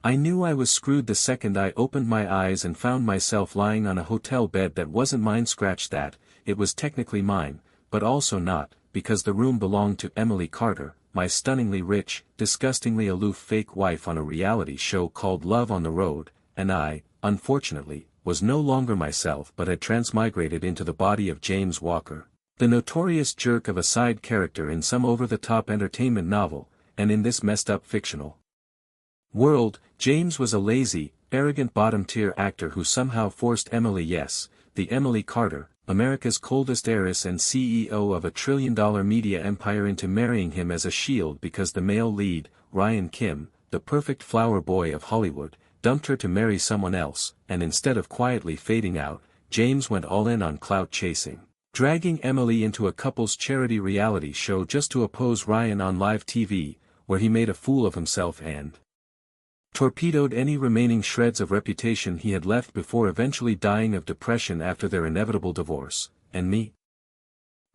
I knew I was screwed the second I opened my eyes and found myself lying on a hotel bed that wasn't mine. Scratch that, it was technically mine, but also not, because the room belonged to Emily Carter, my stunningly rich, disgustingly aloof fake wife on a reality show called Love on the Road, and I, unfortunately, was no longer myself but had transmigrated into the body of James Walker, the notorious jerk of a side character in some over-the-top entertainment novel, and in this messed-up fictional world, James was a lazy, arrogant bottom-tier actor who somehow forced Emily, yes, the Emily Carter, America's coldest heiress and CEO of a trillion-dollar media empire, into marrying him as a shield because the male lead, Ryan Kim, the perfect flower boy of Hollywood, dumped her to marry someone else, and instead of quietly fading out, James went all in on clout chasing, dragging Emily into a couple's charity reality show just to oppose Ryan on live TV, where he made a fool of himself and torpedoed any remaining shreds of reputation he had left before eventually dying of depression after their inevitable divorce. And me?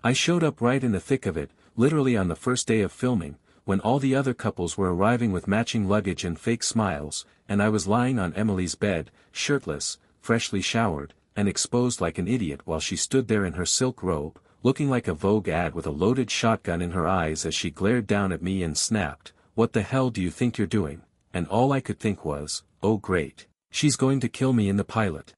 I showed up right in the thick of it, literally on the first day of filming, when all the other couples were arriving with matching luggage and fake smiles, and I was lying on Emily's bed, shirtless, freshly showered, and exposed like an idiot while she stood there in her silk robe, looking like a Vogue ad with a loaded shotgun in her eyes as she glared down at me and snapped, "What the hell do you think you're doing?" And all I could think was, oh great, she's going to kill me in the pilot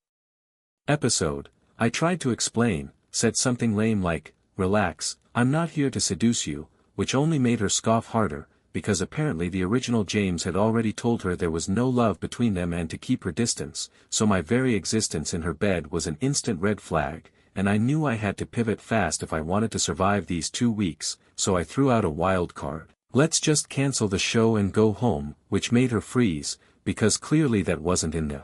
episode. I tried to explain, said something lame like, "Relax, I'm not here to seduce you," which only made her scoff harder, because apparently the original James had already told her there was no love between them and to keep her distance, so my very existence in her bed was an instant red flag, and I knew I had to pivot fast if I wanted to survive these 2 weeks, so I threw out a wild card. "Let's just cancel the show and go home," which made her freeze, because clearly that wasn't in the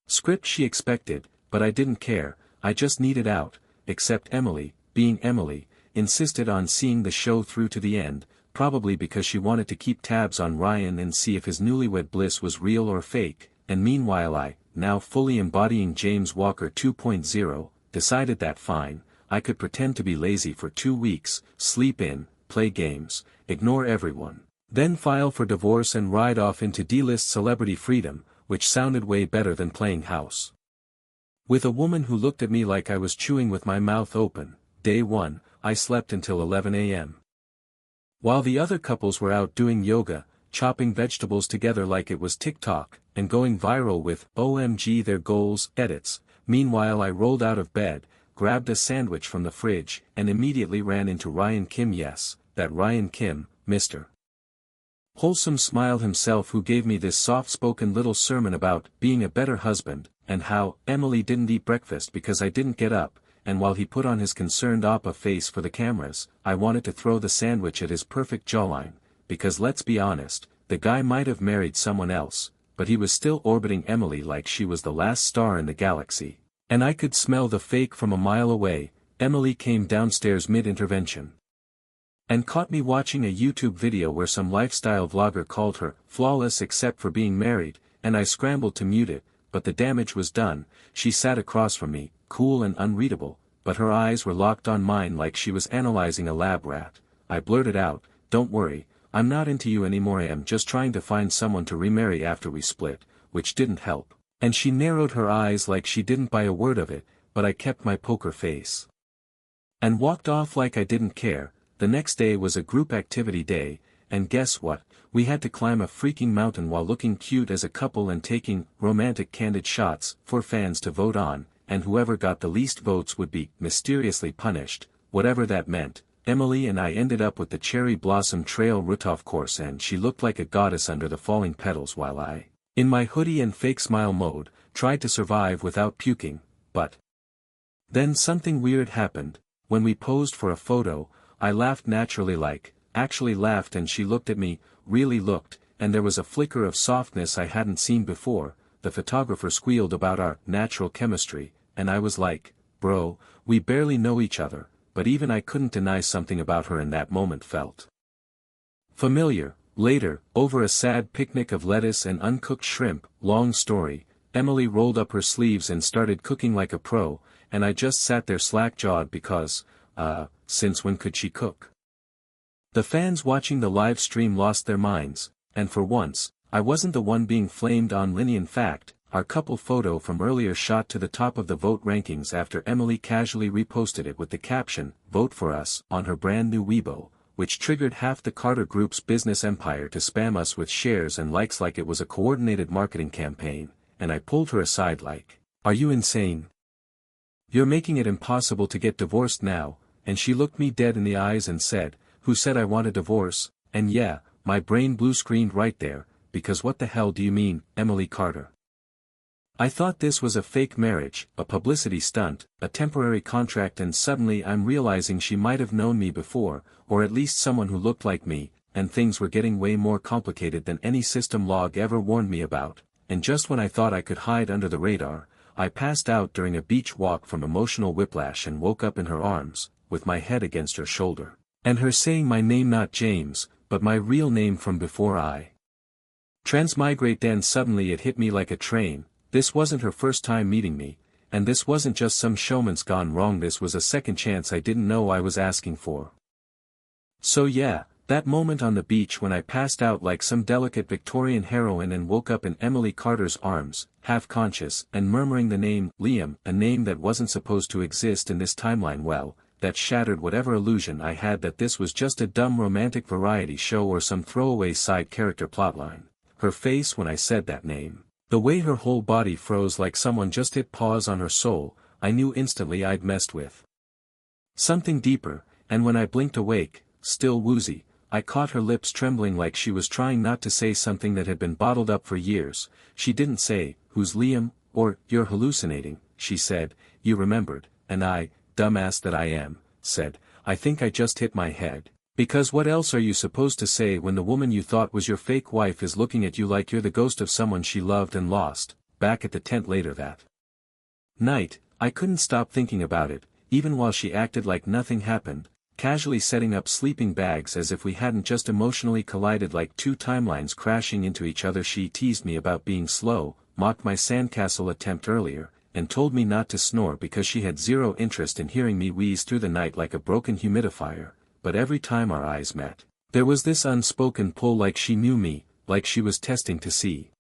script she expected, but I didn't care, I just needed out, except Emily, being Emily, insisted on seeing the show through to the end, probably because she wanted to keep tabs on Ryan and see if his newlywed bliss was real or fake, and meanwhile I, now fully embodying James Walker 2.0, decided that fine, I could pretend to be lazy for 2 weeks, sleep in, play games, ignore everyone, then file for divorce and ride off into D-list celebrity freedom, which sounded way better than playing house with a woman who looked at me like I was chewing with my mouth open. Day 1, I slept until 11 a.m. While the other couples were out doing yoga, chopping vegetables together like it was TikTok, and going viral with OMG their goals edits, meanwhile I rolled out of bed, grabbed a sandwich from the fridge, and immediately ran into Ryan Kim. Yes, that Ryan Kim, Mr. Wholesome Smile himself, who gave me this soft-spoken little sermon about being a better husband, and how Emily didn't eat breakfast because I didn't get up, and while he put on his concerned Appa face for the cameras, I wanted to throw the sandwich at his perfect jawline, because let's be honest, the guy might have married someone else, but he was still orbiting Emily like she was the last star in the galaxy. And I could smell the fake from a mile away. Emily came downstairs mid-intervention and caught me watching a YouTube video where some lifestyle vlogger called her flawless except for being married, and I scrambled to mute it, but the damage was done. She sat across from me, cool and unreadable, but her eyes were locked on mine like she was analyzing a lab rat. I blurted out, "Don't worry, I'm not into you anymore, I am just trying to find someone to remarry after we split," which didn't help. And she narrowed her eyes like she didn't buy a word of it, but I kept my poker face and walked off like I didn't care. The next day was a group activity day, and guess what, we had to climb a freaking mountain while looking cute as a couple and taking romantic candid shots for fans to vote on, and whoever got the least votes would be mysteriously punished, whatever that meant. Emily and I ended up with the Cherry Blossom Trail route, of course, and she looked like a goddess under the falling petals while I, in my hoodie and fake smile mode, tried to survive without puking. But then something weird happened. When we posed for a photo, I laughed naturally, like, actually laughed, and she looked at me, really looked, and there was a flicker of softness I hadn't seen before. The photographer squealed about our natural chemistry, and I was like, bro, we barely know each other, but even I couldn't deny something about her in that moment felt familiar. Later, over a sad picnic of lettuce and uncooked shrimp, long story, Emily rolled up her sleeves and started cooking like a pro, and I just sat there slack-jawed because, since when could she cook? The fans watching the live stream lost their minds, and for once, I wasn't the one being flamed online. In fact, our couple photo from earlier shot to the top of the vote rankings after Emily casually reposted it with the caption, "Vote for us," on her brand new Weibo, which triggered half the Carter Group's business empire to spam us with shares and likes like it was a coordinated marketing campaign, and I pulled her aside like, "Are you insane? You're making it impossible to get divorced now," and she looked me dead in the eyes and said, "Who said I want a divorce?" And yeah, my brain blue screened right there, because what the hell do you mean, Emily Carter? I thought this was a fake marriage, a publicity stunt, a temporary contract, and suddenly I'm realizing she might have known me before, or at least someone who looked like me, and things were getting way more complicated than any system log ever warned me about, and just when I thought I could hide under the radar, I passed out during a beach walk from emotional whiplash and woke up in her arms, with my head against her shoulder, and her saying my name, not James, but my real name from before I transmigrate. Then suddenly it hit me like a train. This wasn't her first time meeting me, and this wasn't just some showman's gone wrong, this was a second chance I didn't know I was asking for. So yeah, that moment on the beach when I passed out like some delicate Victorian heroine and woke up in Emily Carter's arms, half-conscious and murmuring the name, Liam, a name that wasn't supposed to exist in this timeline, well, that shattered whatever illusion I had that this was just a dumb romantic variety show or some throwaway side character plotline. Her face when I said that name, the way her whole body froze like someone just hit pause on her soul, I knew instantly I'd messed with something deeper, and when I blinked awake, still woozy, I caught her lips trembling like she was trying not to say something that had been bottled up for years. She didn't say, "Who's Liam?" or, "You're hallucinating," she said, "You remembered," and I, dumbass that I am, said, "I think I just hit my head." Because what else are you supposed to say when the woman you thought was your fake wife is looking at you like you're the ghost of someone she loved and lost? Back at the tent later that night, I couldn't stop thinking about it, even while she acted like nothing happened, casually setting up sleeping bags as if we hadn't just emotionally collided like two timelines crashing into each other. She teased me about being slow, mocked my sandcastle attempt earlier, and told me not to snore because she had zero interest in hearing me wheeze through the night like a broken humidifier. But every time our eyes met, there was this unspoken pull, like she knew me, like she was testing to see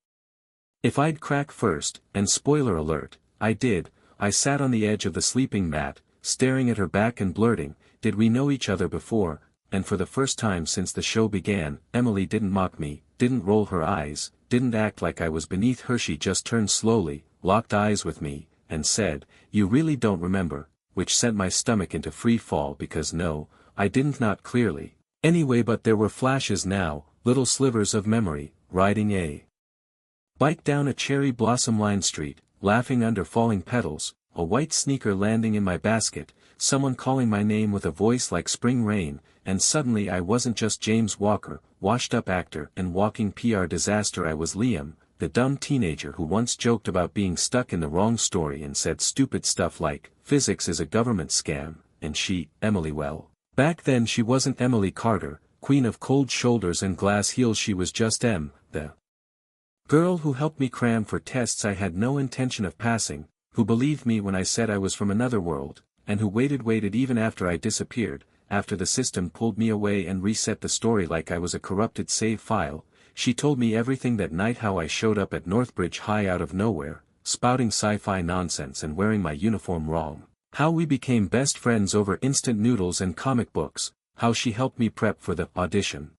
if I'd crack first, and spoiler alert, I did. I sat on the edge of the sleeping mat, staring at her back and blurting, "Did we know each other before?" And for the first time since the show began, Emily didn't mock me, didn't roll her eyes, didn't act like I was beneath her. She just turned slowly, locked eyes with me, and said, "You really don't remember," which sent my stomach into free fall because no, I didn't, not clearly. Anyway, but there were flashes now, little slivers of memory, riding a bike down a cherry blossom-lined street, laughing under falling petals, a white sneaker landing in my basket, someone calling my name with a voice like spring rain, and suddenly I wasn't just James Walker, washed-up actor and walking PR disaster. I was Liam, the dumb teenager who once joked about being stuck in the wrong story and said stupid stuff like, "Physics is a government scam," and she, Emily, well, back then she wasn't Emily Carter, queen of cold shoulders and glass heels. She was just the girl who helped me cram for tests I had no intention of passing, who believed me when I said I was from another world, and who waited even after I disappeared, after the system pulled me away and reset the story like I was a corrupted save file. She told me everything that night, how I showed up at Northbridge High out of nowhere, spouting sci-fi nonsense and wearing my uniform wrong. How we became best friends over instant noodles and comic books, how she helped me prep for the audition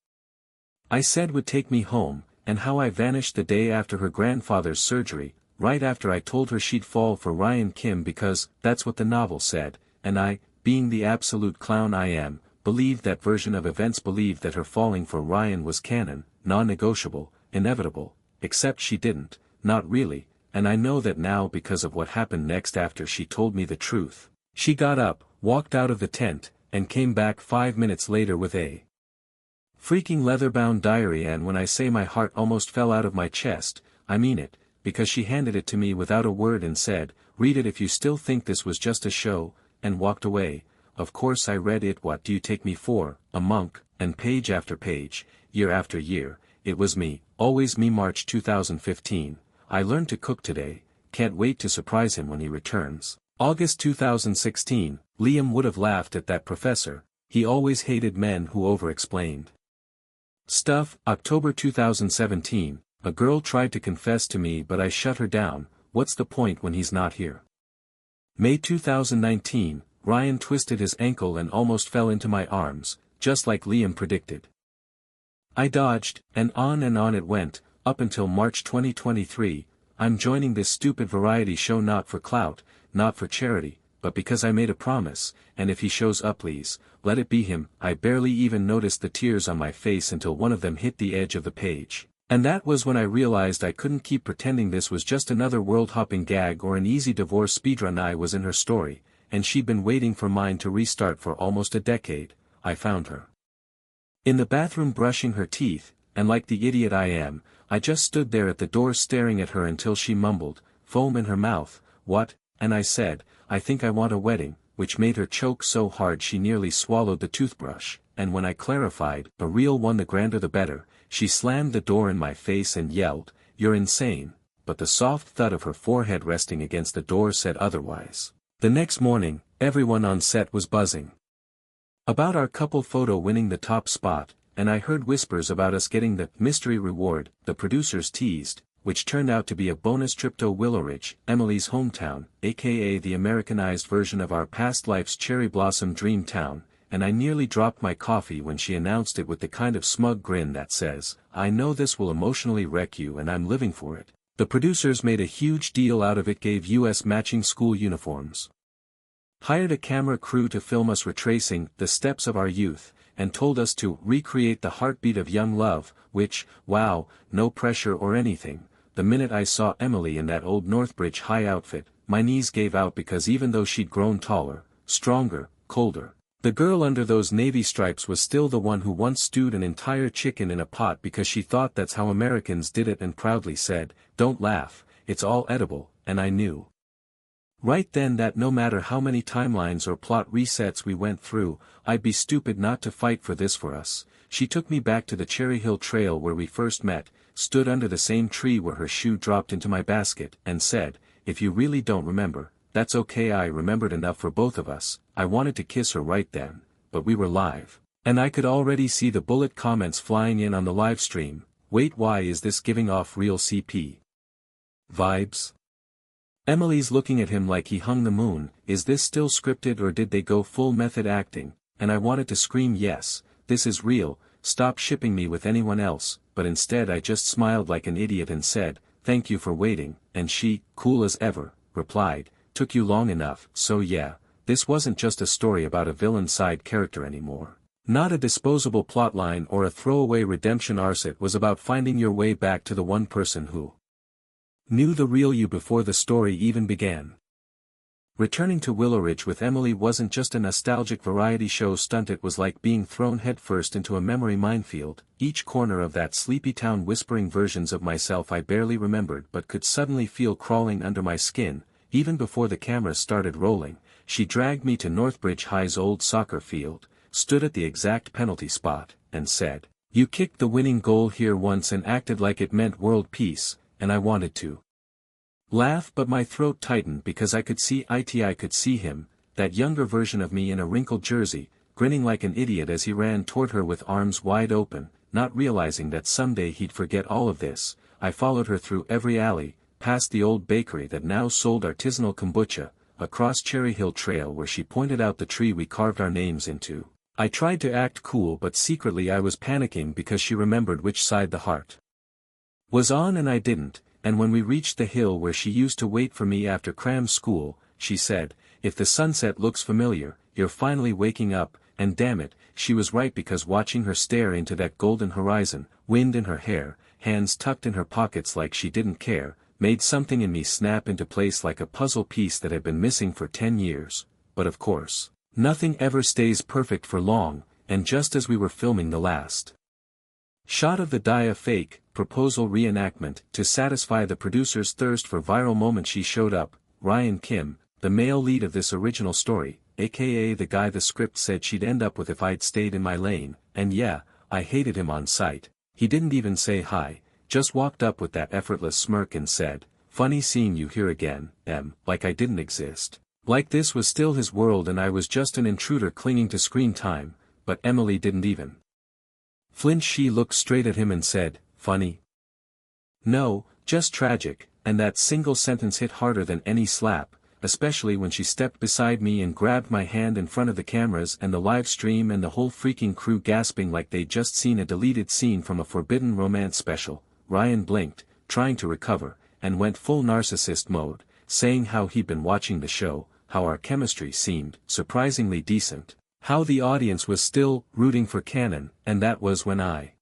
I said would take me home, and how I vanished the day after her grandfather's surgery, right after I told her she'd fall for Ryan Kim because that's what the novel said, and I, being the absolute clown I am, believed that version of events, believed that her falling for Ryan was canon, non-negotiable, inevitable, except she didn't, not really. And I know that now because of what happened next after she told me the truth. She got up, walked out of the tent, and came back 5 minutes later with a freaking leather-bound diary, and when I say my heart almost fell out of my chest, I mean it, because she handed it to me without a word and said, "Read it if you still think this was just a show," and walked away. Of course I read it. What do you take me for, a monk? And page after page, year after year, it was me, always me. March 2015. I learned to cook today, can't wait to surprise him when he returns. August 2016, Liam would have laughed at that professor, he always hated men who over-explained stuff. October 2017, A girl tried to confess to me but I shut her down, what's the point when he's not here? May 2019, Ryan twisted his ankle and almost fell into my arms, just like Liam predicted. I dodged, and on it went, up until March 2023, I'm joining this stupid variety show not for clout, not for charity, but because I made a promise, and if he shows up please, let it be him. I barely even noticed the tears on my face until one of them hit the edge of the page. And that was when I realized I couldn't keep pretending this was just another world-hopping gag or an easy divorce speedrun. I was in her story, and she'd been waiting for mine to restart for almost a decade. I found her in the bathroom brushing her teeth, and like the idiot I am, I just stood there at the door staring at her until she mumbled, foam in her mouth, what? And I said, I think I want a wedding, which made her choke so hard she nearly swallowed the toothbrush, and when I clarified, a real one, the grander the better, she slammed the door in my face and yelled, you're insane, but the soft thud of her forehead resting against the door said otherwise. The next morning, everyone on set was buzzing about our couple photo winning the top spot, and I heard whispers about us getting the mystery reward the producers teased, which turned out to be a bonus trip to Willowridge, Emily's hometown, aka the Americanized version of our past life's cherry blossom dream town, and I nearly dropped my coffee when she announced it with the kind of smug grin that says, I know this will emotionally wreck you and I'm living for it. The producers made a huge deal out of it, gave US matching school uniforms, hired a camera crew to film us retracing the steps of our youth, and told us to recreate the heartbeat of young love, which, wow, no pressure or anything. The minute I saw Emily in that old Northbridge High outfit, my knees gave out because even though she'd grown taller, stronger, colder, the girl under those navy stripes was still the one who once stewed an entire chicken in a pot because she thought that's how Americans did it and proudly said, don't laugh, it's all edible, and I knew right then that no matter how many timelines or plot resets we went through, I'd be stupid not to fight for this for us. She took me back to the Cherry Hill Trail where we first met, stood under the same tree where her shoe dropped into my basket, and said, if you really don't remember, that's okay. I remembered enough for both of us. I wanted to kiss her right then, but we were live, and I could already see the bullet comments flying in on the live stream. Wait, why is this giving off real CP vibes? Emily's looking at him like he hung the moon. Is this still scripted or did they go full method acting? And I wanted to scream yes, this is real, stop shipping me with anyone else, but instead I just smiled like an idiot and said, thank you for waiting, and she, cool as ever, replied, took you long enough. So yeah, this wasn't just a story about a villain side character anymore. Not a disposable plotline or a throwaway redemption arc. It was about finding your way back to the one person who knew the real you before the story even began. Returning to Willowridge with Emily wasn't just a nostalgic variety show stunt, it was like being thrown headfirst into a memory minefield. Each corner of that sleepy town whispering versions of myself I barely remembered but could suddenly feel crawling under my skin. Even before the camera started rolling, she dragged me to Northbridge High's old soccer field, stood at the exact penalty spot, and said, you kicked the winning goal here once, and acted like it meant world peace. And I wanted to laugh but my throat tightened because I could see him, that younger version of me in a wrinkled jersey, grinning like an idiot as he ran toward her with arms wide open, not realizing that someday he'd forget all of this. I followed her through every alley, past the old bakery that now sold artisanal kombucha, across Cherry Hill Trail where she pointed out the tree we carved our names into. I tried to act cool but secretly I was panicking because she remembered which side the heart was on and I didn't, and when we reached the hill where she used to wait for me after cram school, she said, if the sunset looks familiar, you're finally waking up, and damn it, she was right because watching her stare into that golden horizon, wind in her hair, hands tucked in her pockets like she didn't care, made something in me snap into place like a puzzle piece that had been missing for 10 years. But of course, nothing ever stays perfect for long, and just as we were filming the last shot of the Dia fake proposal reenactment to satisfy the producer's thirst for viral moments, she showed up. Ryan Kim, the male lead of this original story, aka the guy the script said she'd end up with if I'd stayed in my lane, and yeah, I hated him on sight. He didn't even say hi, just walked up with that effortless smirk and said, funny seeing you here again, like I didn't exist. Like this was still his world and I was just an intruder clinging to screen time. But Emily didn't even flinch. She looked straight at him and said, funny? No, just tragic, and that single sentence hit harder than any slap, especially when she stepped beside me and grabbed my hand in front of the cameras and the live stream and the whole freaking crew gasping like they'd just seen a deleted scene from a forbidden romance special. Ryan blinked, trying to recover, and went full narcissist mode, saying how he'd been watching the show, how our chemistry seemed surprisingly decent, how the audience was still rooting for Canon, and that was when I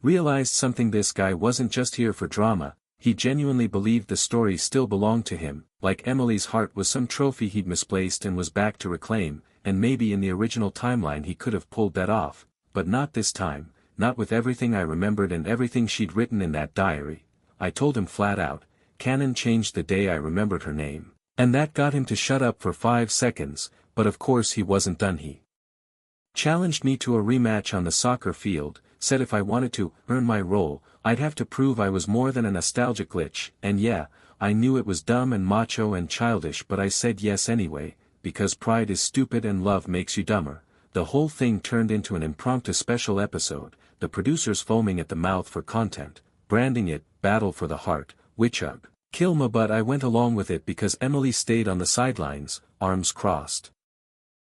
realized something. This guy wasn't just here for drama, he genuinely believed the story still belonged to him, like Emily's heart was some trophy he'd misplaced and was back to reclaim, and maybe in the original timeline he could have pulled that off, but not this time, not with everything I remembered and everything she'd written in that diary. I told him flat out, Canon changed the day I remembered her name. And that got him to shut up for 5 seconds, but of course he wasn't done. He challenged me to a rematch on the soccer field, said if I wanted to earn my role, I'd have to prove I was more than a nostalgic glitch, and yeah, I knew it was dumb and macho and childish, but I said yes anyway, because pride is stupid and love makes you dumber. The whole thing turned into an impromptu special episode, the producers foaming at the mouth for content, branding it Battle for the Heart, Witchug, Kilma, but I went along with it because Emily stayed on the sidelines, arms crossed,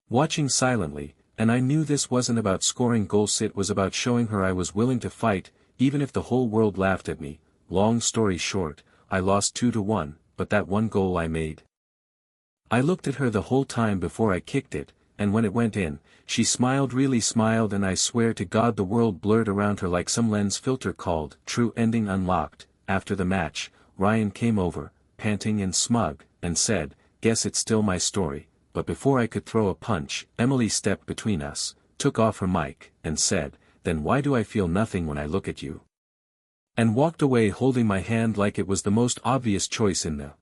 watching silently, and I knew this wasn't about scoring goals, it was about showing her I was willing to fight, even if the whole world laughed at me. Long story short, I lost 2-1, but that one goal I made. I looked at her the whole time before I kicked it, and when it went in, she smiled, really smiled, and I swear to God the world blurred around her like some lens filter called True Ending Unlocked. After the match, Ryan came over, panting and smug, and said, "Guess it's still my story," but before I could throw a punch, Emily stepped between us, took off her mic, and said, "Then why do I feel nothing when I look at you?" and walked away holding my hand like it was the most obvious choice in the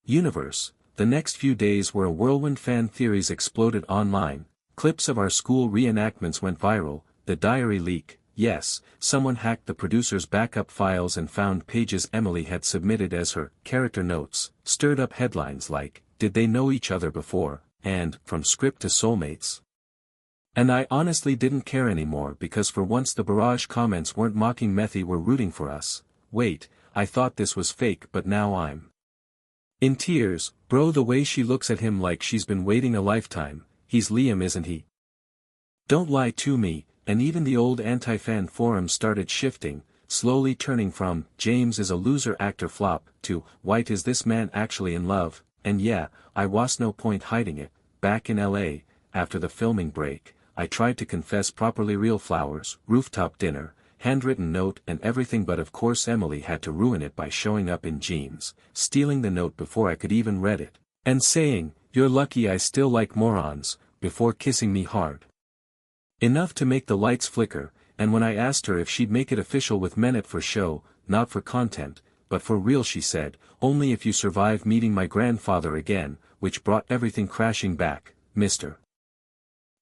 universe. The next few days were a whirlwind. Fan theories exploded online, clips of our school reenactments went viral, the diary leak, yes, someone hacked the producer's backup files and found pages Emily had submitted as her character notes, stirred up headlines like, "Did they know each other before?" and, "From script to soulmates." And I honestly didn't care anymore because for once the barrage comments weren't mocking Methy, were rooting for us. Wait, I thought this was fake, but now I'm in tears, bro. The way she looks at him like she's been waiting a lifetime. He's Liam, isn't he? Don't lie to me. And even the old anti-fan forums started shifting, slowly turning from, "James is a loser actor flop," to, "White, is this man actually in love?" And yeah, I was no point hiding it. Back in LA, after the filming break, I tried to confess properly. Real flowers, rooftop dinner, handwritten note and everything, but of course Emily had to ruin it by showing up in jeans, stealing the note before I could even read it, and saying, "You're lucky I still like morons," before kissing me hard enough to make the lights flicker. And when I asked her if she'd make it official with Menet for show, not for content, but for real, she said, "Only if you survive meeting my grandfather again," which brought everything crashing back. Mr.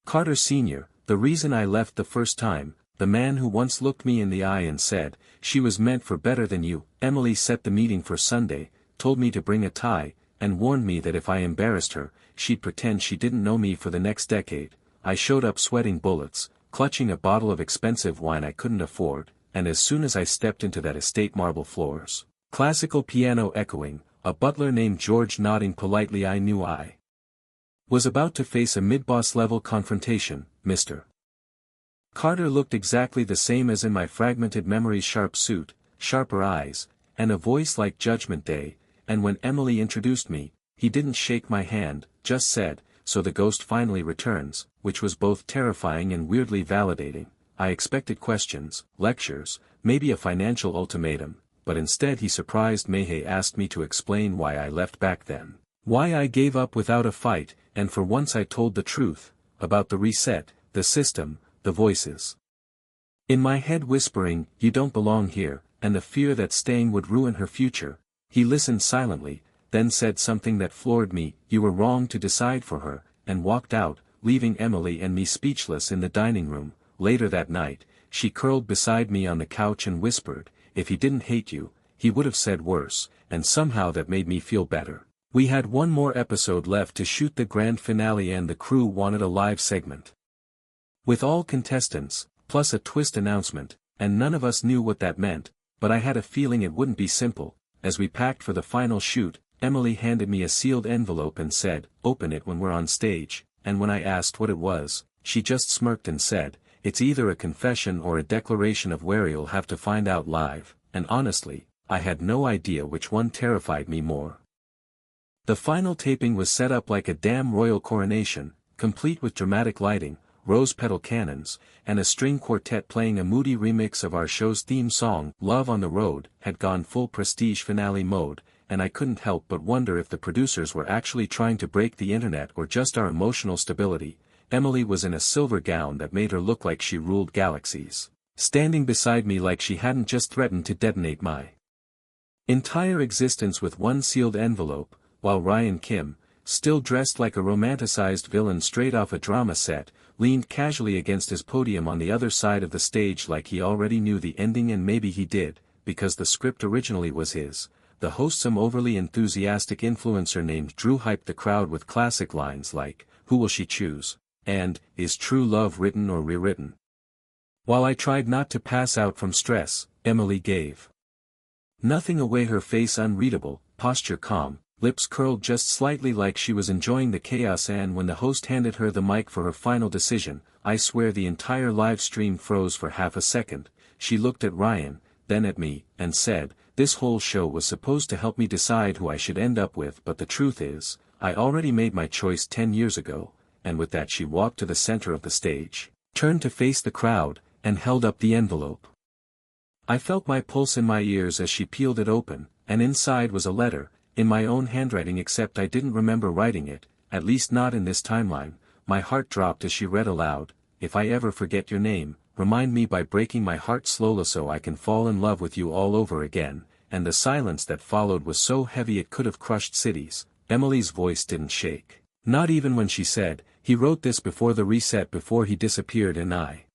Carter Sr., the reason I left the first time, the man who once looked me in the eye and said, "She was meant for better than you." Emily set the meeting for Sunday, told me to bring a tie, and warned me that if I embarrassed her, she'd pretend she didn't know me for the next decade. I showed up sweating bullets, clutching a bottle of expensive wine I couldn't afford, and as soon as I stepped into that estate, marble floors, classical piano echoing, a butler named George nodding politely, I knew I was about to face a mid-boss level confrontation. Mr. Carter looked exactly the same as in my fragmented memories, sharp suit, sharper eyes, and a voice like Judgment Day, and when Emily introduced me, he didn't shake my hand, just said, "So the ghost finally returns," which was both terrifying and weirdly validating. I expected questions, lectures, maybe a financial ultimatum, but instead he surprised Mayhay asked me to explain why I left back then, why I gave up without a fight, and for once I told the truth, about the reset, the system, the voices in my head whispering, "You don't belong here," and the fear that staying would ruin her future. He listened silently, then said something that floored me, "You were wrong to decide for her," and walked out, leaving Emily and me speechless in the dining room. Later that night, she curled beside me on the couch and whispered, "If he didn't hate you, he would have said worse," and somehow that made me feel better. We had one more episode left to shoot the grand finale, and the crew wanted a live segment with all contestants, plus a twist announcement, and none of us knew what that meant, but I had a feeling it wouldn't be simple. As we packed for the final shoot, Emily handed me a sealed envelope and said, "Open it when we're on stage," and when I asked what it was, she just smirked and said, "It's either a confession or a declaration of where you'll have to find out live," and honestly, I had no idea which one terrified me more. The final taping was set up like a damn royal coronation, complete with dramatic lighting, rose-petal cannons, and a string quartet playing a moody remix of our show's theme song, Love on the Road, had gone full prestige finale mode, and I couldn't help but wonder if the producers were actually trying to break the internet or just our emotional stability. Emily was in a silver gown that made her look like she ruled galaxies, standing beside me like she hadn't just threatened to detonate my entire existence with one sealed envelope, while Ryan Kim, still dressed like a romanticized villain straight off a drama set, leaned casually against his podium on the other side of the stage like he already knew the ending, and maybe he did, because the script originally was his. The host, some overly enthusiastic influencer named Drew, hyped the crowd with classic lines like, "Who will she choose?" and "Is true love written or rewritten?" While I tried not to pass out from stress, Emily gave nothing away, her face unreadable, posture calm, lips curled just slightly like she was enjoying the chaos, and when the host handed her the mic for her final decision, I swear the entire live stream froze for half a second. She looked at Ryan, then at me, and said, "This whole show was supposed to help me decide who I should end up with, but the truth is, I already made my choice 10 years ago," and with that she walked to the center of the stage, turned to face the crowd, and held up the envelope. I felt my pulse in my ears as she peeled it open, and inside was a letter, in my own handwriting, except I didn't remember writing it, at least not in this timeline. My heart dropped as she read aloud, "If I ever forget your name, remind me by breaking my heart slowly so I can fall in love with you all over again," and the silence that followed was so heavy it could have crushed cities. Emily's voice didn't shake, not even when she said, "He wrote this before the reset, before he disappeared, and I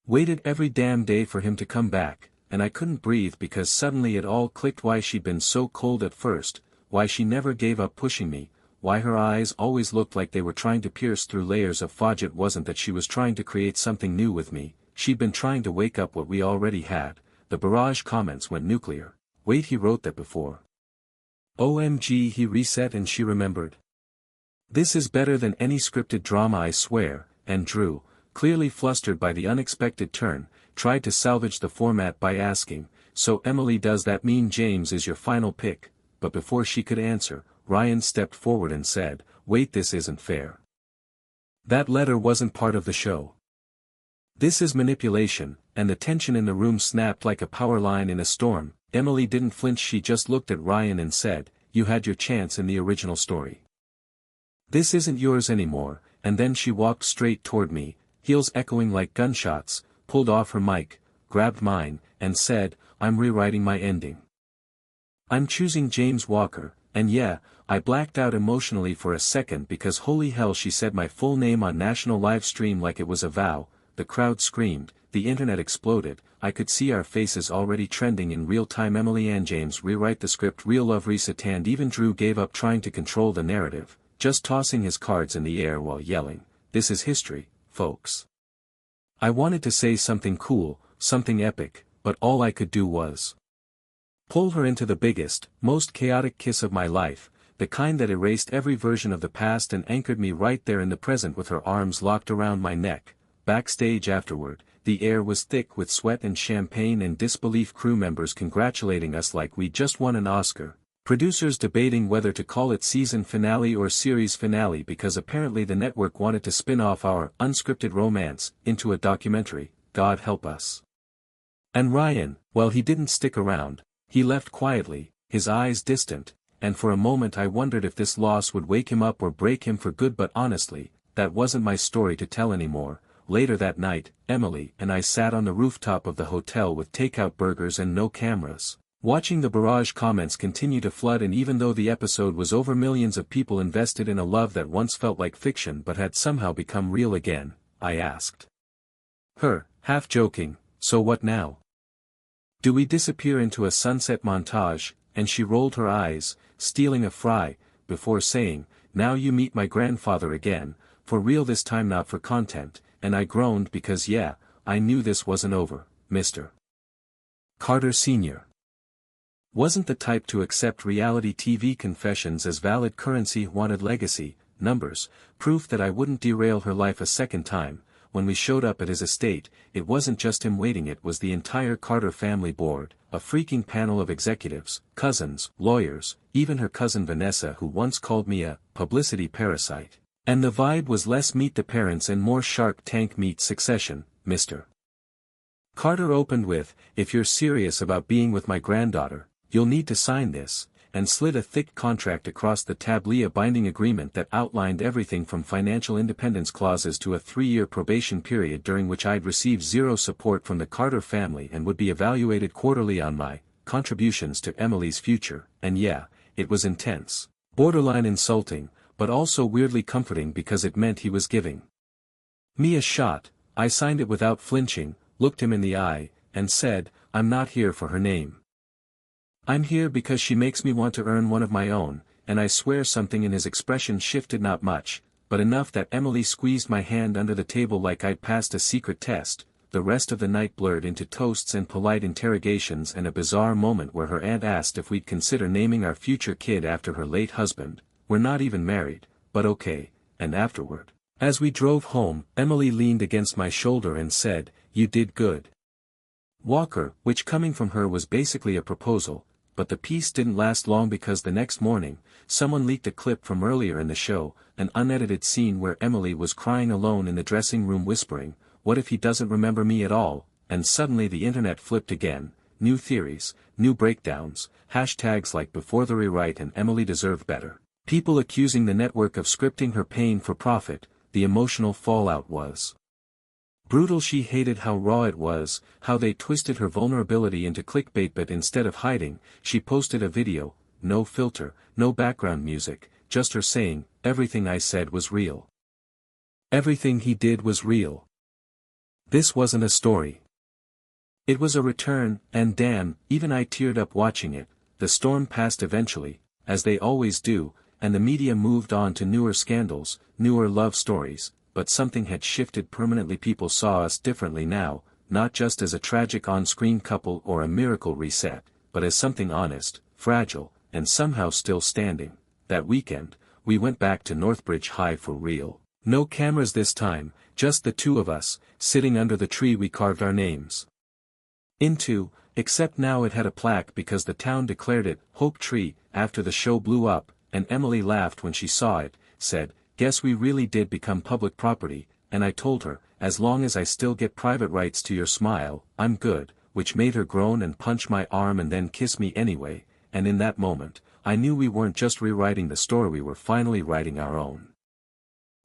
waited every damn day for him to come back," and I couldn't breathe because suddenly it all clicked: why she'd been so cold at first, why she never gave up pushing me, why her eyes always looked like they were trying to pierce through layers of fog. It wasn't that she was trying to create something new with me, she'd been trying to wake up what we already had. The barrage comments went nuclear. "Wait, he wrote that before. OMG, he reset and she remembered. This is better than any scripted drama, I swear," and Drew, clearly flustered by the unexpected turn, tried to salvage the format by asking, "So Emily, does that mean James is your final pick?" But before she could answer, Ryan stepped forward and said, "Wait, this isn't fair. That letter wasn't part of the show. This is manipulation," and the tension in the room snapped like a power line in a storm. Emily didn't flinch, she just looked at Ryan and said, "You had your chance in the original story. This isn't yours anymore," and then she walked straight toward me, heels echoing like gunshots, pulled off her mic, grabbed mine, and said, "I'm rewriting my ending. I'm choosing James Walker," and yeah, I blacked out emotionally for a second because holy hell, she said my full name on national live stream like it was a vow. The crowd screamed, the internet exploded, I could see our faces already trending in real time. Emily and James rewrite the script, real love reset, and even Drew gave up trying to control the narrative, just tossing his cards in the air while yelling, "This is history, folks." I wanted to say something cool, something epic, but all I could do was pull her into the biggest, most chaotic kiss of my life, the kind that erased every version of the past and anchored me right there in the present with her arms locked around my neck. Backstage afterward, the air was thick with sweat and champagne and disbelief, crew members congratulating us like we just won an Oscar, producers debating whether to call it season finale or series finale because apparently the network wanted to spin off our unscripted romance into a documentary, God help us. And Ryan, well, he didn't stick around, he left quietly, his eyes distant, and for a moment I wondered if this loss would wake him up or break him for good, but honestly, that wasn't my story to tell anymore. Later that night, Emily and I sat on the rooftop of the hotel with takeout burgers and no cameras, watching the barrage comments continue to flood, and even though the episode was over, millions of people invested in a love that once felt like fiction but had somehow become real again, I asked her, half joking, "So what now? Do we disappear into a sunset montage?" And she rolled her eyes, stealing a fry, before saying, "Now you meet my grandfather again, for real this time, not for content," and I groaned because yeah, I knew this wasn't over, Mr. Carter Sr. wasn't the type to accept reality TV confessions as valid currency. Wanted legacy, numbers, proof that I wouldn't derail her life a second time. When we showed up at his estate, it wasn't just him waiting, it was the entire Carter family board, a freaking panel of executives, cousins, lawyers, even her cousin Vanessa, who once called me a publicity parasite. And the vibe was less meet the parents and more Shark Tank meet Succession, Mr. Carter opened with, "If you're serious about being with my granddaughter, you'll need to sign this," and slid a thick contract across the tablet, a binding agreement that outlined everything from financial independence clauses to a 3-year probation period during which I'd receive zero support from the Carter family and would be evaluated quarterly on my contributions to Emily's future. And yeah, it was intense, borderline insulting, but also weirdly comforting because it meant he was giving me a shot. I signed it without flinching, looked him in the eye, and said, "I'm not here for her name. I'm here because she makes me want to earn one of my own," and I swear something in his expression shifted, not much, but enough that Emily squeezed my hand under the table like I'd passed a secret test. The rest of the night blurred into toasts and polite interrogations and a bizarre moment where her aunt asked if we'd consider naming our future kid after her late husband. "We're not even married, but okay." And afterward, as we drove home, Emily leaned against my shoulder and said, "You did good, Walker," which coming from her was basically a proposal. But the peace didn't last long because the next morning, someone leaked a clip from earlier in the show, an unedited scene where Emily was crying alone in the dressing room whispering, "What if he doesn't remember me at all?" And suddenly the internet flipped again, new theories, new breakdowns, hashtags like "before the rewrite" and "Emily deserved better." People accusing the network of scripting her pain for profit. The emotional fallout was brutal. She hated how raw it was, how they twisted her vulnerability into clickbait, but instead of hiding, she posted a video, no filter, no background music, just her saying, "Everything I said was real. Everything he did was real. This wasn't a story. It was a return," and damn, even I teared up watching it. The storm passed eventually, as they always do, and the media moved on to newer scandals, newer love stories. But something had shifted permanently. People saw us differently now, not just as a tragic on-screen couple or a miracle reset, but as something honest, fragile, and somehow still standing. That weekend, we went back to Northbridge High for real. No cameras this time, just the two of us, sitting under the tree we carved our names into, except now it had a plaque because the town declared it Hope Tree after the show blew up, and Emily laughed when she saw it, said, "Guess we really did become public property," and I told her, "As long as I still get private rights to your smile, I'm good," which made her groan and punch my arm and then kiss me anyway, and in that moment, I knew we weren't just rewriting the story, we were finally writing our own.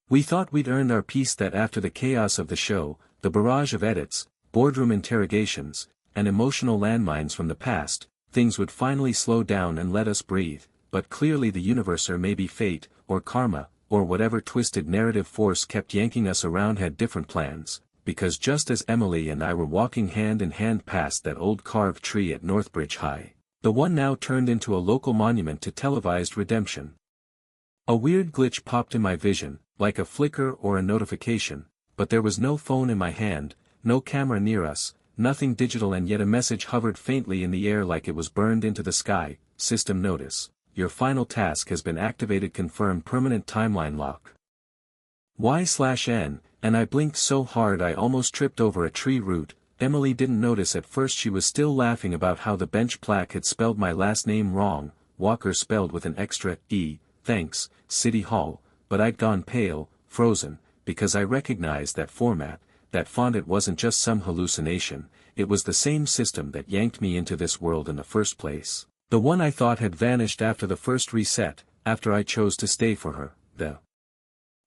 We thought we'd earned our peace, that after the chaos of the show, the barrage of edits, boardroom interrogations, and emotional landmines from the past, things would finally slow down and let us breathe, but clearly the universe, or maybe fate, or karma, or whatever twisted narrative force kept yanking us around, had different plans, because just as Emily and I were walking hand in hand past that old carved tree at Northbridge High, the one now turned into a local monument to televised redemption, a weird glitch popped in my vision, like a flicker or a notification, but there was no phone in my hand, no camera near us, nothing digital, and yet a message hovered faintly in the air like it was burned into the sky. "System notice. Your final task has been activated. Confirm permanent timeline lock. Y/N," and I blinked so hard I almost tripped over a tree root. Emily didn't notice at first. She was still laughing about how the bench plaque had spelled my last name wrong, Walker spelled with an extra E, thanks, City Hall, but I'd gone pale, frozen, because I recognized that format, that font. It wasn't just some hallucination, it was the same system that yanked me into this world in the first place. The one I thought had vanished after the first reset, after I chose to stay for her. The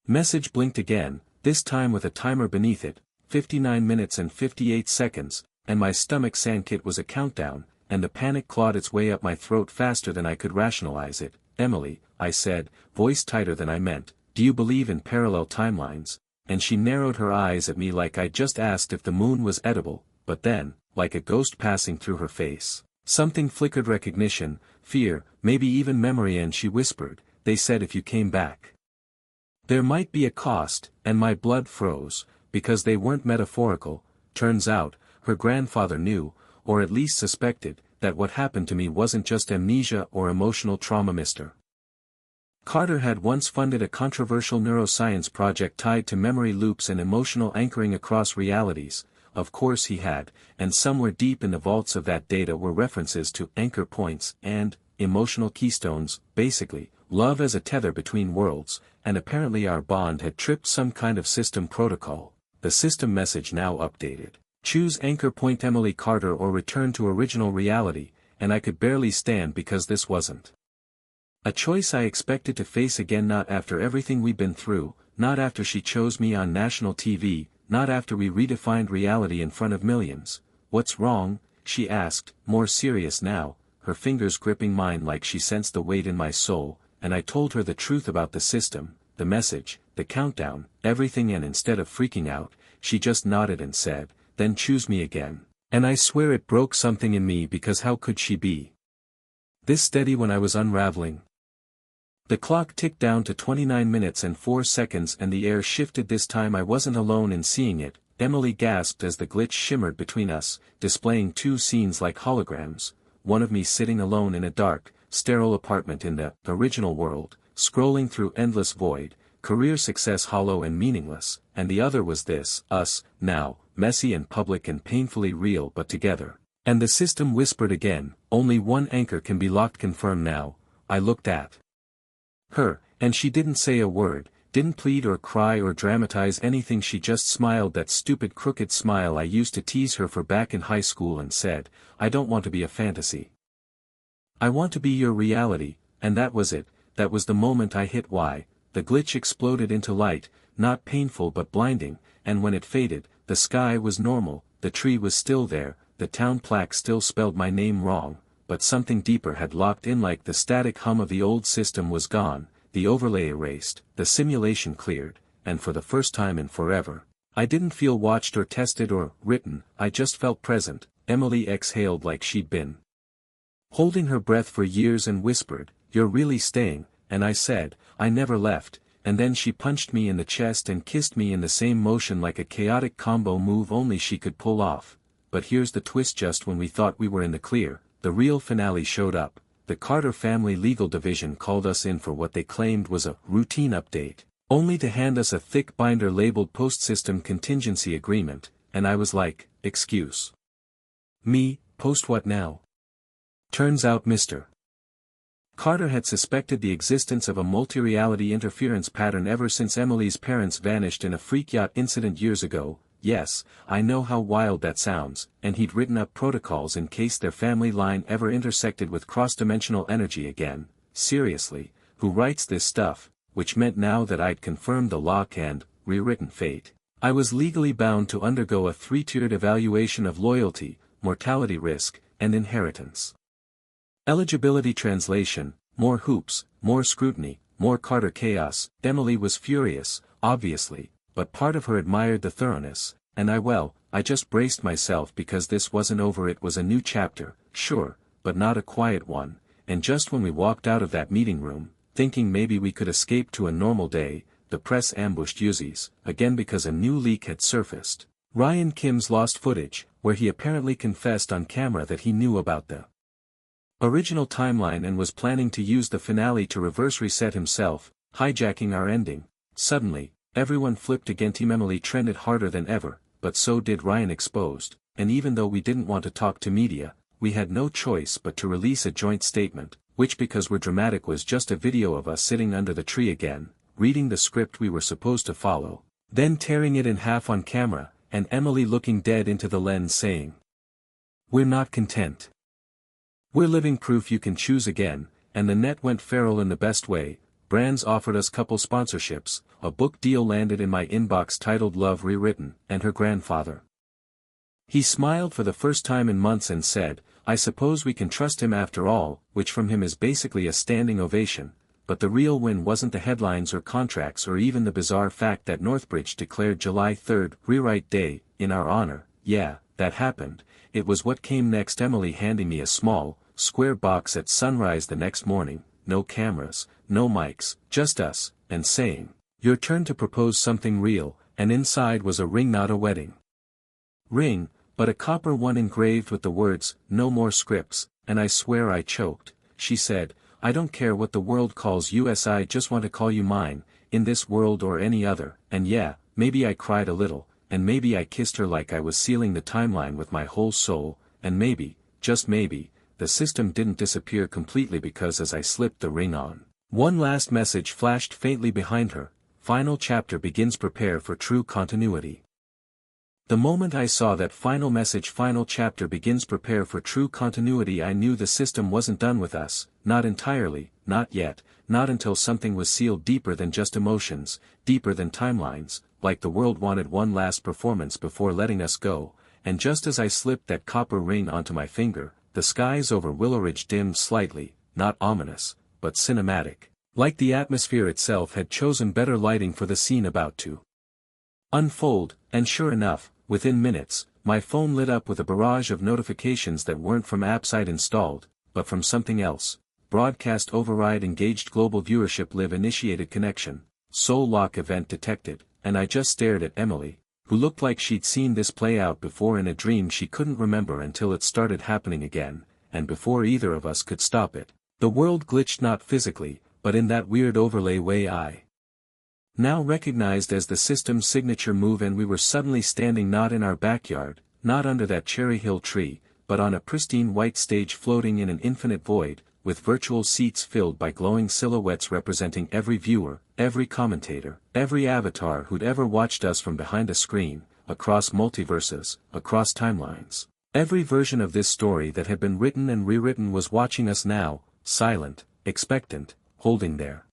message blinked again, this time with a timer beneath it, 59 minutes and 58 seconds, and my stomach sank. It was a countdown, and the panic clawed its way up my throat faster than I could rationalize it. "Emily," I said, voice tighter than I meant, "do you believe in parallel timelines?" And she narrowed her eyes at me like I'd just asked if the moon was edible, but then, like a ghost passing through her face, something flickered. Recognition, fear, maybe even memory, and she whispered, "They said if you came back, there might be a cost," and my blood froze, because they weren't metaphorical. Turns out, her grandfather knew, or at least suspected, that what happened to me wasn't just amnesia or emotional trauma. Mr. Carter had once funded a controversial neuroscience project tied to memory loops and emotional anchoring across realities. Of course he had, and somewhere deep in the vaults of that data were references to anchor points and emotional keystones, basically, love as a tether between worlds, and apparently our bond had tripped some kind of system protocol. The system message now updated. Choose anchor point Emily Carter or return to original reality, and I could barely stand because this wasn't a choice I expected to face again, not after everything we've been through, not after she chose me on national TV, not after we redefined reality in front of millions. What's wrong? She asked, more serious now, her fingers gripping mine like she sensed the weight in my soul, and I told her the truth about the system, the message, the countdown, everything, and instead of freaking out, she just nodded and said, then choose me again. And I swear it broke something in me, because how could she be this steady when I was unraveling? The clock ticked down to 29 minutes and 4 seconds and the air shifted. This time I wasn't alone in seeing it, Emily gasped as the glitch shimmered between us, displaying two scenes like holograms, one of me sitting alone in a dark, sterile apartment in the original world, scrolling through endless void, career success hollow and meaningless, and the other was this, us, now, messy and public and painfully real but together. And the system whispered again, only one anchor can be locked. Confirm now. I looked at her, and she didn't say a word, didn't plead or cry or dramatize anything. She just smiled, that stupid crooked smile I used to tease her for back in high school, and said, I don't want to be a fantasy. I want to be your reality. And that was it. That was the moment I hit Y. The glitch exploded into light, not painful but blinding, and when it faded, the sky was normal, the tree was still there, the town plaque still spelled my name wrong, but something deeper had locked in. Like the static hum of the old system was gone, the overlay erased, the simulation cleared, and for the first time in forever, I didn't feel watched or tested or written, I just felt present. Emily exhaled like she'd been holding her breath for years and whispered, you're really staying, and I said, I never left, and then she punched me in the chest and kissed me in the same motion, like a chaotic combo move only she could pull off. But here's the twist: just when we thought we were in the clear, the real finale showed up. The Carter family legal division called us in for what they claimed was a routine update, only to hand us a thick binder labeled post-system contingency agreement, and I was like, excuse me, post what now? Turns out Mr. Carter had suspected the existence of a multi-reality interference pattern ever since Emily's parents vanished in a freak yacht incident years ago. Yes, I know how wild that sounds, and he'd written up protocols in case their family line ever intersected with cross-dimensional energy again. Seriously, who writes this stuff? Which meant now that I'd confirmed the lock and rewritten fate, I was legally bound to undergo a 3-tiered evaluation of loyalty, mortality risk, and inheritance. Eligibility. Translation: more hoops, more scrutiny, more Carter chaos. Emily was furious, obviously, but part of her admired the thoroughness, and I just braced myself because this wasn't over. It was a new chapter, sure, but not a quiet one, and just when we walked out of that meeting room, thinking maybe we could escape to a normal day, the press ambushed Uzzi's, again because a new leak had surfaced. Ryan Kim's lost footage, where he apparently confessed on camera that he knew about the original timeline and was planning to use the finale to reverse reset himself, hijacking our ending. Suddenly, everyone flipped again. Team Emily trended harder than ever, but so did Ryan Exposed, and even though we didn't want to talk to media, we had no choice but to release a joint statement, which, because we're dramatic, was just a video of us sitting under the tree again, reading the script we were supposed to follow, then tearing it in half on camera, and Emily looking dead into the lens saying, "We're not content. We're living proof you can choose again," and the net went feral in the best way. Brands offered us couple sponsorships, a book deal landed in my inbox titled Love Rewritten, and her grandfather. He smiled for the first time in months and said, "I suppose we can trust him after all," which from him is basically a standing ovation. But the real win wasn't the headlines or contracts or even the bizarre fact that Northbridge declared July 3rd Rewrite Day in our honor. Yeah, that happened. It was what came next. Emily handing me a small, square box at sunrise the next morning, no cameras, no mics, just us, and saying, "Your turn to propose something real," and inside was a ring, not a wedding ring, but a copper one engraved with the words, "No more scripts," and I swear I choked. She said, "I don't care what the world calls you, I just want to call you mine, in this world or any other," and yeah, maybe I cried a little, and maybe I kissed her like I was sealing the timeline with my whole soul, and maybe, just maybe, the system didn't disappear completely because as I slipped the ring on, one last message flashed faintly behind her: "Final chapter begins, prepare for true continuity." The moment I saw that final message, "Final chapter begins, prepare for true continuity," I knew the system wasn't done with us, not entirely, not yet, not until something was sealed deeper than just emotions, deeper than timelines, like the world wanted one last performance before letting us go, and just as I slipped that copper ring onto my finger, the skies over Willow Ridge dimmed slightly, not ominous, but cinematic, like the atmosphere itself had chosen better lighting for the scene about to unfold, and sure enough, within minutes, my phone lit up with a barrage of notifications that weren't from apps I'd installed, but from something else. Broadcast override engaged, global viewership, live initiated connection, soul lock event detected, and I just stared at Emily, who looked like she'd seen this play out before in a dream she couldn't remember until it started happening again, and before either of us could stop it. The world glitched, not physically, but in that weird overlay way I now recognized as the system's signature move, and we were suddenly standing not in our backyard, not under that Cherry Hill tree, but on a pristine white stage floating in an infinite void, with virtual seats filled by glowing silhouettes representing every viewer, every commentator, every avatar who'd ever watched us from behind a screen, across multiverses, across timelines. Every version of this story that had been written and rewritten was watching us now, silent, expectant, holding their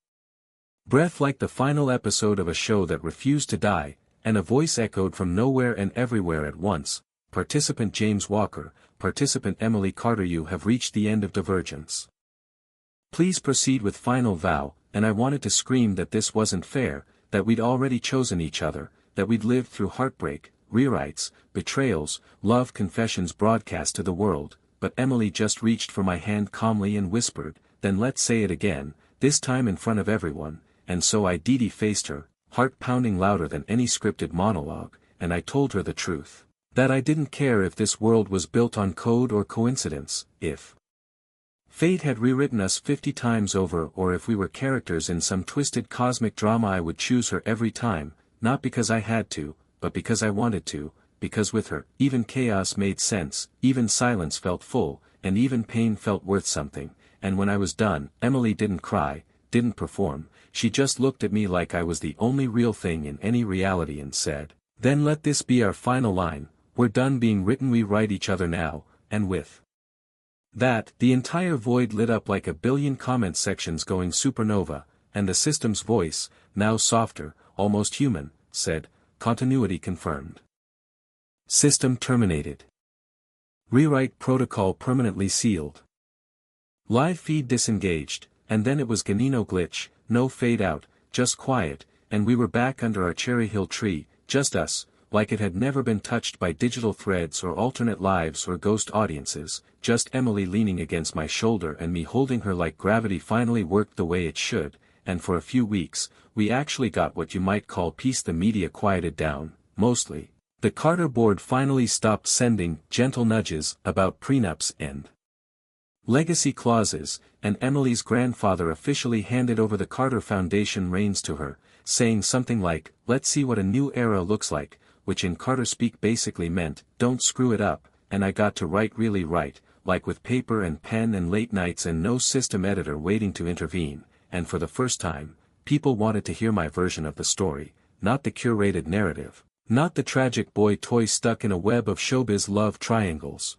breath like the final episode of a show that refused to die, and a voice echoed from nowhere and everywhere at once: "Participant James Walker, participant Emily Carter, you have reached the end of Divergence. Please proceed with final vow," and I wanted to scream that this wasn't fair, that we'd already chosen each other, that we'd lived through heartbreak, rewrites, betrayals, love confessions broadcast to the world, but Emily just reached for my hand calmly and whispered, "Then let's say it again, this time in front of everyone," and so I faced her, heart pounding louder than any scripted monologue, and I told her the truth. That I didn't care if this world was built on code or coincidence, if fate had rewritten us 50 times over, or if we were characters in some twisted cosmic drama, I would choose her every time, not because I had to, but because I wanted to, because with her, even chaos made sense, even silence felt full, and even pain felt worth something. And when I was done, Emily didn't cry, didn't perform, she just looked at me like I was the only real thing in any reality and said, "Then let this be our final line, we're done being written, we write each other now," and with that, the entire void lit up like a billion comment sections going supernova, and the system's voice, now softer, almost human, said, "Continuity confirmed. System terminated. Rewrite protocol permanently sealed. Live feed disengaged," and then it was Ganino glitch, no fade out, just quiet, and we were back under our Cherry Hill tree, just us, like it had never been touched by digital threads or alternate lives or ghost audiences, just Emily leaning against my shoulder and me holding her like gravity finally worked the way it should, and for a few weeks, we actually got what you might call peace. The media quieted down, mostly. The Carter board finally stopped sending gentle nudges about prenups and legacy clauses, and Emily's grandfather officially handed over the Carter Foundation reins to her, saying something like, "Let's see what a new era looks like," which in Carter speak basically meant, "Don't screw it up," and I got to really write, like with paper and pen and late nights and no system editor waiting to intervene, and for the first time, people wanted to hear my version of the story, not the curated narrative, not the tragic boy toy stuck in a web of showbiz love triangles.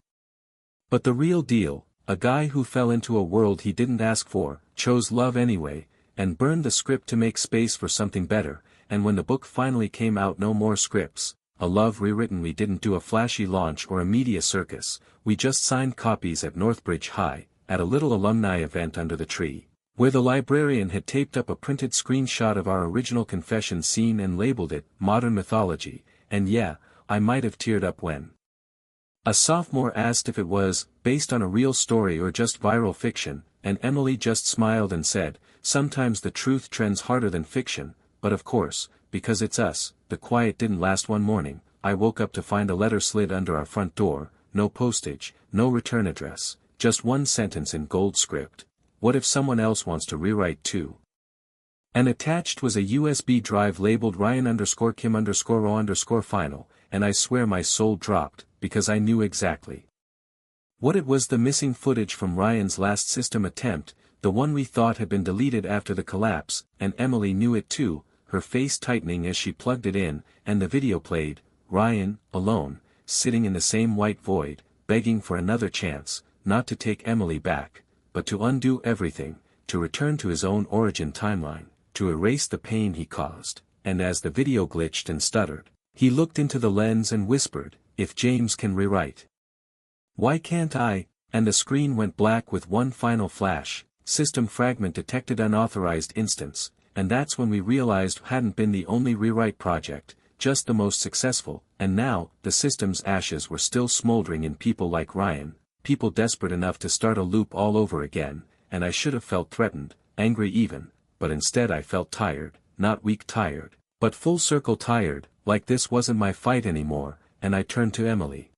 But the real deal, a guy who fell into a world he didn't ask for, chose love anyway, and burned the script to make space for something better, and when the book finally came out, no more scripts, a love rewritten. We didn't do a flashy launch or a media circus, we just signed copies at Northbridge High, at a little alumni event under the tree, where the librarian had taped up a printed screenshot of our original confession scene and labeled it, "Modern Mythology," and yeah, I might have teared up when a sophomore asked if it was, based on a real story or just viral fiction, and Emily just smiled and said, "Sometimes the truth trends harder than fiction, but of course, because it's us." The quiet didn't last one morning, I woke up to find a letter slid under our front door, no postage, no return address, just one sentence in gold script. What if someone else wants to rewrite too? And attached was a USB drive labeled Ryan_Kim_O_final, and I swear my soul dropped, because I knew exactly what it was: the missing footage from Ryan's last system attempt, the one we thought had been deleted after the collapse, and Emily knew it too, her face tightening as she plugged it in, and the video played, Ryan, alone, sitting in the same white void, begging for another chance, not to take Emily back, but to undo everything, to return to his own origin timeline, to erase the pain he caused. And as the video glitched and stuttered, he looked into the lens and whispered, "If James can rewrite, why can't I?" And the screen went black with one final flash, system fragment detected, unauthorized instance, and that's when we realized hadn't been the only rewrite project, just the most successful, and now, the system's ashes were still smoldering in people like Ryan, people desperate enough to start a loop all over again, and I should have felt threatened, angry even, but instead I felt tired, not weak tired, but full circle tired, like this wasn't my fight anymore, and I turned to Emily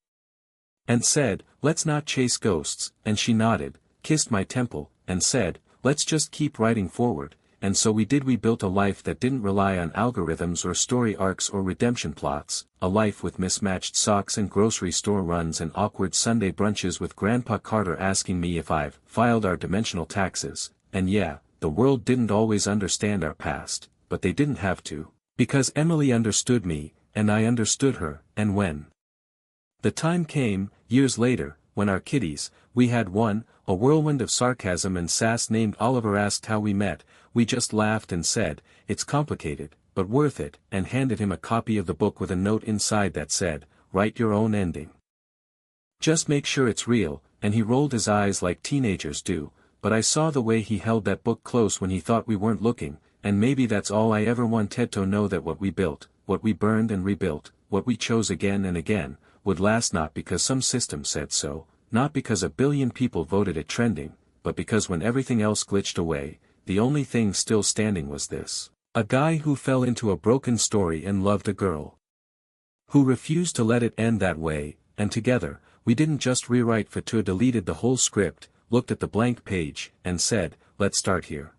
and said, "Let's not chase ghosts," and she nodded, kissed my temple, and said, "Let's just keep writing forward." And so we did. We built a life that didn't rely on algorithms or story arcs or redemption plots, a life with mismatched socks and grocery store runs and awkward Sunday brunches with Grandpa Carter asking me if I've filed our dimensional taxes. And yeah, the world didn't always understand our past, but they didn't have to, because Emily understood me, and I understood her. And when the time came, years later, when our kiddies, we had one, a whirlwind of sarcasm and sass named Oliver, asked how we met, we just laughed and said, "It's complicated, but worth it," and handed him a copy of the book with a note inside that said, "Write your own ending. Just make sure it's real," and he rolled his eyes like teenagers do, but I saw the way he held that book close when he thought we weren't looking, and maybe that's all I ever wanted to know, that what we built, what we burned and rebuilt, what we chose again and again, would last, not because some system said so, not because a billion people voted it trending, but because when everything else glitched away, the only thing still standing was this. A guy who fell into a broken story and loved a girl who refused to let it end that way, and together, we didn't just rewrite Fatua, deleted the whole script, looked at the blank page, and said, "Let's start here."